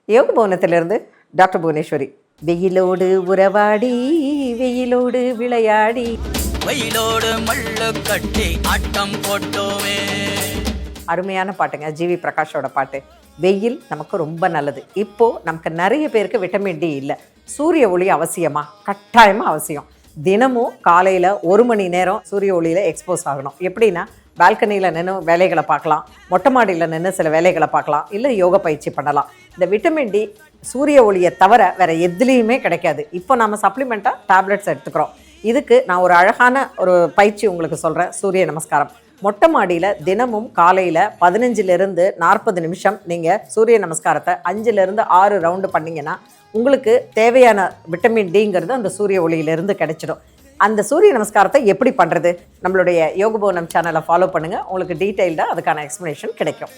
யோக பவனத்திலிருந்து டாக்டர் புவனேஸ்வரி. வெயிலோடு உறவாடி வெயிலோடு விளையாடி வெயிலோடு மல்லு கட்டி ஆட்டம் போட்டோமே. அருமையான பாட்டுங்க, ஜிவி பிரகாஷோட பாட்டு. வெயில் நமக்கு ரொம்ப நல்லது. இப்போது நமக்கு நிறைய பேருக்கு விட்டமின் டி இல்லை. சூரிய ஒளி அவசியமா? கட்டாயமாக அவசியம். தினமும் காலையில் 1 மணி நேரம் சூரிய ஒளியில் எக்ஸ்போஸ் ஆகணும். எப்படின்னா, பால்கனியில் நின்று வேலைகளை பார்க்கலாம், மொட்டை மாடியில் நின்று சில வேலைகளை பார்க்கலாம், இல்லை யோகா பயிற்சி பண்ணலாம். இந்த விட்டமின் டி சூரிய ஒளியை தவிர வேறு எதுலேயுமே கிடைக்காது. இப்போ நம்ம சப்ளிமெண்ட்டாக டேப்லெட்ஸ் எடுத்துக்கிறோம். இதுக்கு நான் ஒரு அழகான ஒரு பயிற்சி உங்களுக்கு சொல்கிறேன். சூரிய நமஸ்காரம். மொட்டை மாடியில் தினமும் காலையில் 15லிருந்து 40 நிமிஷம் நீங்கள் சூரிய நமஸ்காரத்தை 5லிருந்து 6 ரவுண்டு பண்ணிங்கன்னா உங்களுக்கு தேவையான விட்டமின் டிங்கிறது அந்த சூரிய ஒளியிலிருந்து கிடைச்சிடும். அந்த சூரிய நமஸ்காரத்தை எப்படி பண்ணுறது? நம்மளுடைய யோக பவனம் சேனலை ஃபாலோ பண்ணுங்கள். உங்களுக்கு டீட்டெயில்டாக அதுக்கான எக்ஸ்ப்ளனேஷன் கிடைக்கும்.